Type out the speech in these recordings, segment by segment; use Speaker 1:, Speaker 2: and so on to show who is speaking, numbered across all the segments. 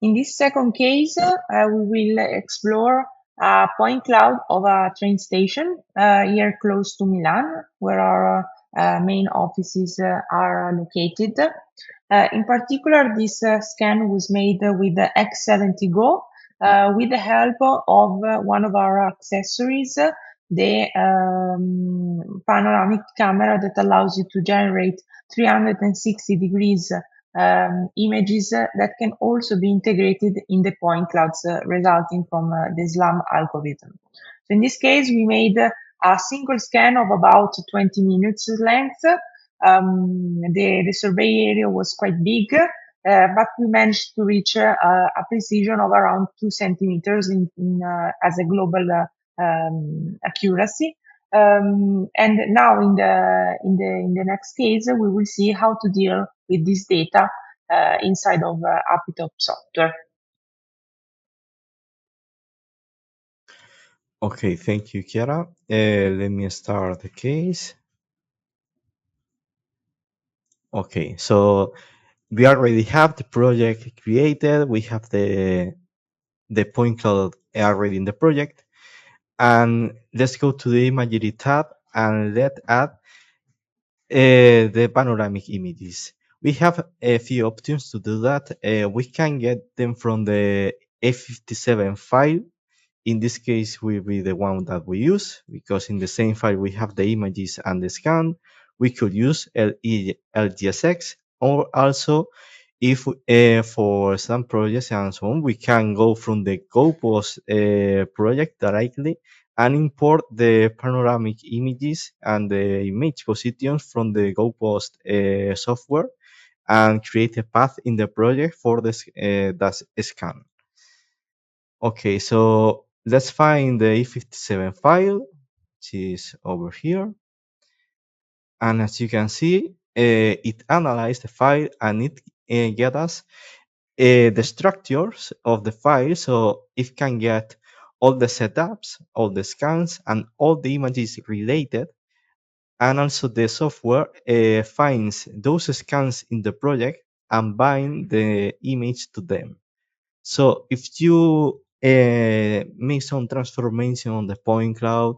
Speaker 1: In this second case, we will explore a point cloud of a train station here close to Milan, where our main offices are located. In particular, this scan was made with the X70 Go with the help of one of our accessories, the panoramic camera that allows you to generate 360 degrees images that can also be integrated in the point clouds resulting from the SLAM algorithm. So in this case, we made a single scan of about 20 minutes length. The survey area was quite big, but we managed to reach a precision of around 2 centimeters as a global accuracy. And now in the next case, we will see how to deal with this data inside of Aplitop software.
Speaker 2: Okay, thank you, Chiara. Let me start the case. Okay, so we already have the project created. We have the point cloud already in the project. And let's go to the imagery tab and let's add the panoramic images. We have a few options to do that. We can get them from the A57 file. In this case, will be the one that we use because in the same file we have the images and the scan. We could use LGSX, or also if for some projects and so on, we can go from the GoPost project directly and import the panoramic images and the image positions from the GoPost software and create a path in the project for this that scan. Okay, so let's find the E57 file, which is over here. And as you can see, it analyzed the file and it get us the structures of the file, so it can get all the setups, all the scans, and all the images related. And also the software finds those scans in the project and bind the image to them. So if you make some transformation on the point cloud,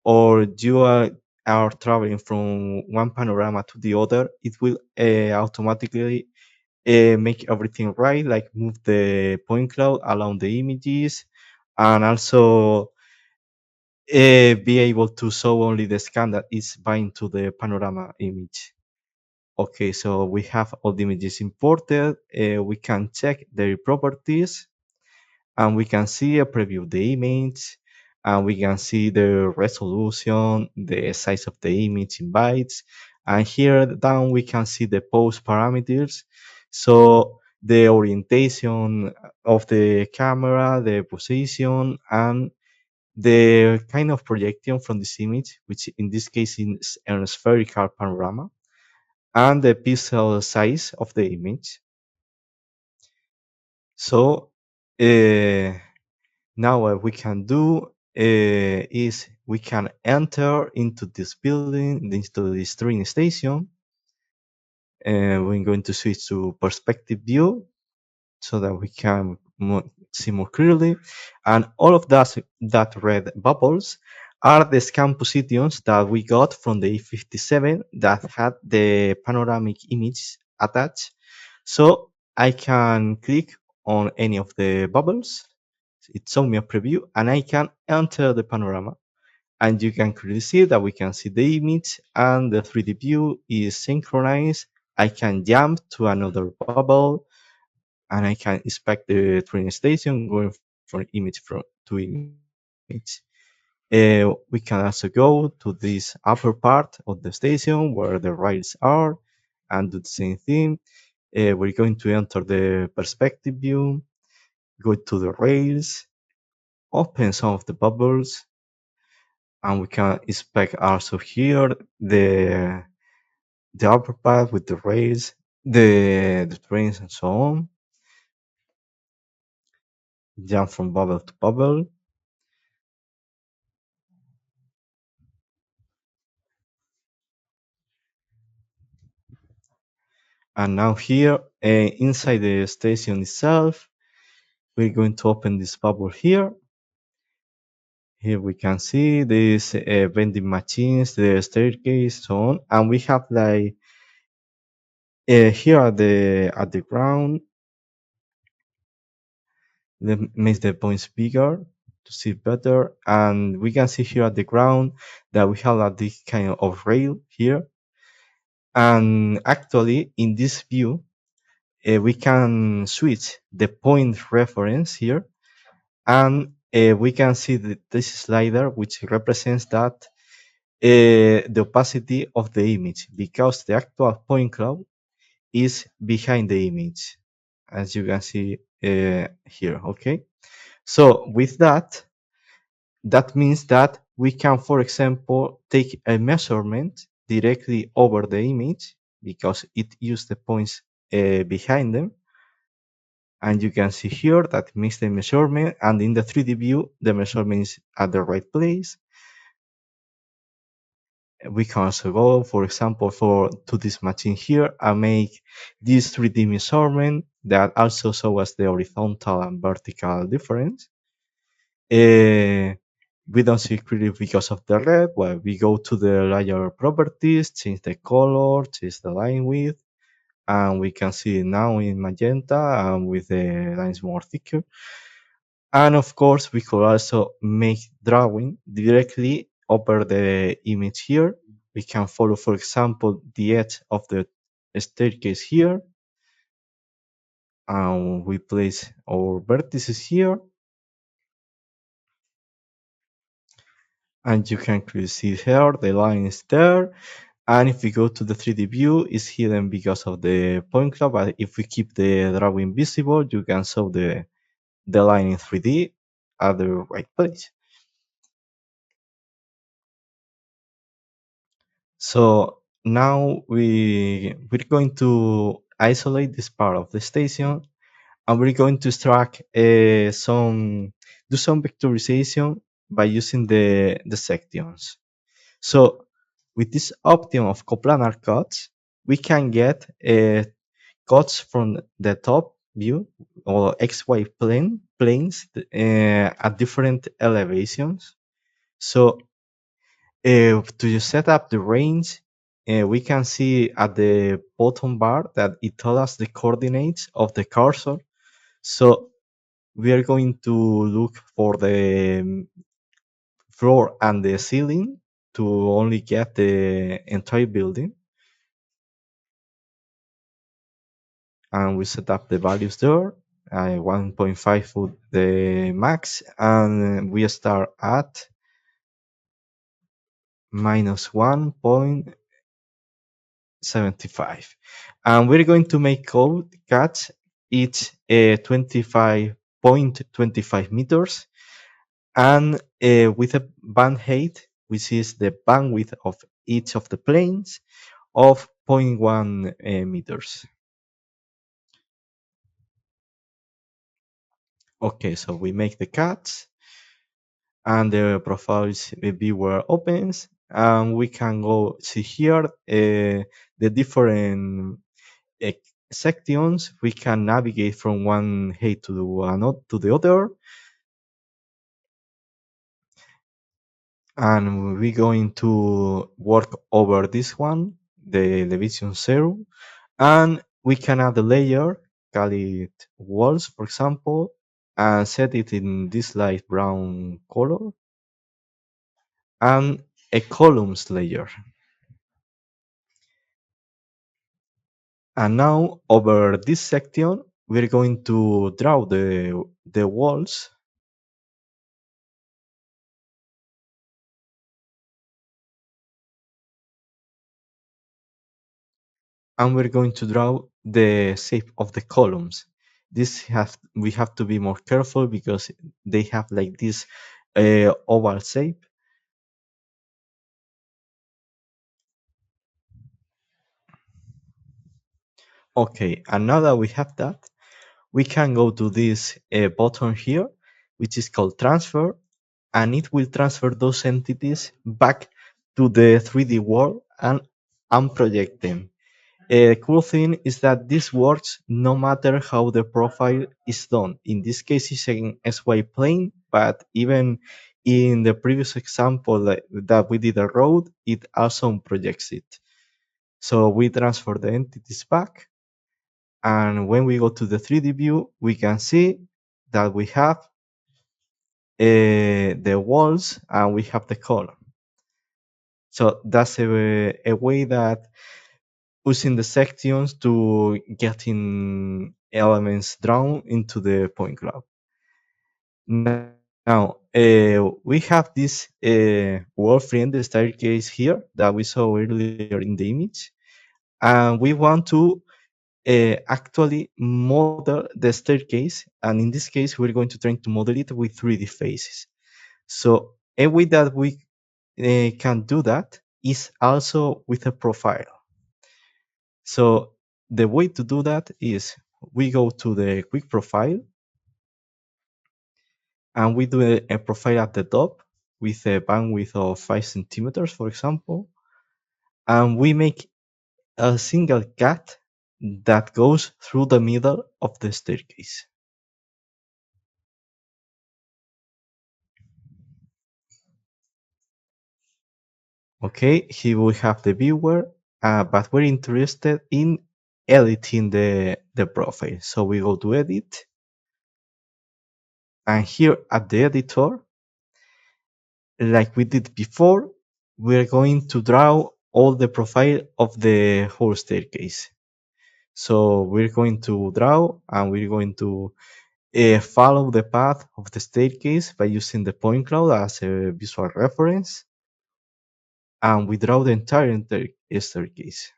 Speaker 2: or you are traveling from one panorama to the other, it will automatically make everything right, like move the point cloud along the images, and also be able to show only the scan that is bind to the panorama image. Okay, so we have all the images imported. We can check their properties, and we can see a preview of the image, and we can see the resolution, the size of the image in bytes, and here down we can see the pose parameters. So the orientation of the camera, the position, and the kind of projection from this image, which in this case is a spherical panorama, and the pixel size of the image. So now what we can do is we can enter into this building, into this train station, and we're going to switch to perspective view so that we can see more clearly. And all of that red bubbles are the scan positions that we got from the E57 that had the panoramic image attached. So I can click on any of the bubbles. It shows me a preview, and I can enter the panorama. And you can clearly see that we can see the image and the 3D view is synchronized. I can jump to another bubble, and I can inspect the train station going from image to image. We can also go to this upper part of the station where the rails are and do the same thing. We're going to enter the perspective view, go to the rails, open some of the bubbles, and we can inspect also here the upper part with the rails, the trains and so on. Jump from bubble to bubble. And now here inside the station itself, We're going to open this bubble here. Here we can see these vending machines, the staircase, so on, and we have like here at the ground. Let me make the points bigger to see better, and we can see here at the ground that we have this kind of rail here, and actually in this view we can switch the point reference here, and we can see this slider which represents that the opacity of the image, because the actual point cloud is behind the image, as you can see here. Okay, so with that, that means that we can, for example, take a measurement directly over the image because it used the points behind them. And you can see here that it makes the measurement, and in the 3D view, the measurement is at the right place. We can also go, for example, to this machine here and make this 3D measurement that also shows us the horizontal and vertical difference. We don't see it clearly because of the red. Well, we go to the layer properties, change the color, change the line width, and we can see it now in magenta and with the lines more thicker. And of course, we could also make drawing directly over the image here. We can follow, for example, the edge of the staircase here. And we place our vertices here. And you can clearly see here, the line is there. And if we go to the 3D view, it's hidden because of the point cloud. But if we keep the drawing visible, you can show the line in 3D at the right place. So now we're going to isolate this part of the station, and we're going to extract do some vectorization by using the sections. So with this option of coplanar cuts, we can get cuts from the top view or XY planes at different elevations. So to set up the range, we can see at the bottom bar that it tells us the coordinates of the cursor. So we are going to look for the floor and the ceiling to only get the entire building. And we set up the values there. 1.5 for the max, and we start at minus 1.75, and we're going to make code cuts each 25.25 meters, and with a band height, which is the bandwidth of each of the planes, of zero point 0.1 meters. Okay, so we make the cuts, and the profiles viewer opens, and we can go see here the different uh, sections. We can navigate from one height to the other, and we're going to work over this one, the division 0, and we can add a layer, call it walls, for example, and set it in this light brown color, and a columns layer. And now over this section, we're going to draw the walls, and we're going to draw the shape of the columns. We have to be more careful because they have like this oval shape. Okay, and now that we have that, we can go to this button here, which is called transfer, and it will transfer those entities back to the 3D world and unproject them. A cool thing is that this works no matter how the profile is done. In this case, it's an SY plane, but even in the previous example that we did a road, it also projects it. So we transfer the entities back, and when we go to the 3D view, we can see that we have the walls and we have the color. So that's a way that using the sections to getting elements drawn into the point cloud. Now, we have this wall-friendly staircase here that we saw earlier in the image, and we want to actually model the staircase, and in this case, we're going to try to model it with 3D faces. So a way that we can do that is also with a profile. So the way to do that is we go to the quick profile and we do a profile at the top with a bandwidth of 5 centimeters, for example, and we make a single cut that goes through the middle of the staircase. Okay, here we have the viewer, but we're interested in editing the profile. So we go to edit, and here at the editor, like we did before, we're going to draw all the profile of the whole staircase. So we're going to draw and we're going to follow the path of the staircase by using the point cloud as a visual reference. And we draw the entire staircase.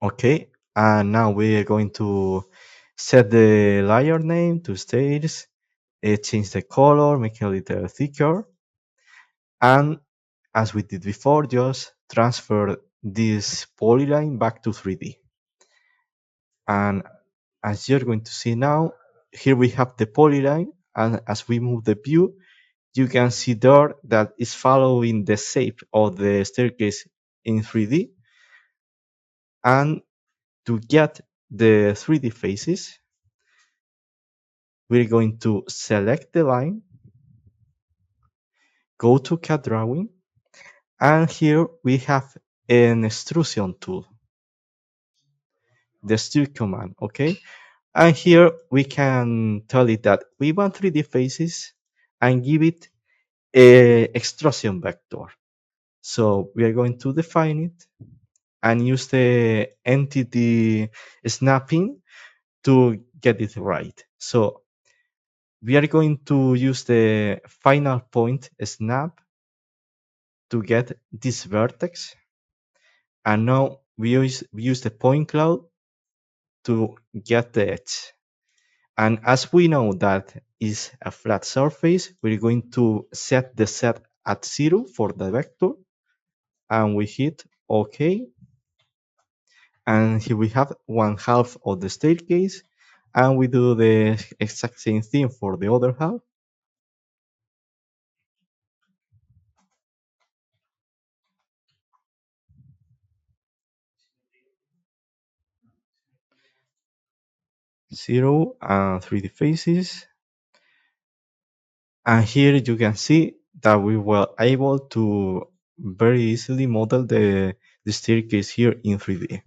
Speaker 2: Okay, and now we are going to set the layer name to stairs, change the color, make it a little thicker, and as we did before, just transfer this polyline back to 3D. And as you're going to see now, here we have the polyline, and as we move the view, you can see there that is following the shape of the staircase in 3D. And to get the 3D faces, we're going to select the line, go to CAD drawing, and here we have an extrusion tool, the stir command, okay? And here we can tell it that we want 3D faces and give it a extrusion vector. So we are going to define it and use the entity snapping to get it right. So we are going to use the final point snap to get this vertex. And now we use the point cloud to get the edge. And as we know that is a flat surface, we're going to set the set at 0 for the vector. And we hit OK. And here we have 1/2 of the staircase. And we do the exact same thing for the other half. 0 and 3D faces. And here you can see that we were able to very easily model the staircase here in 3D.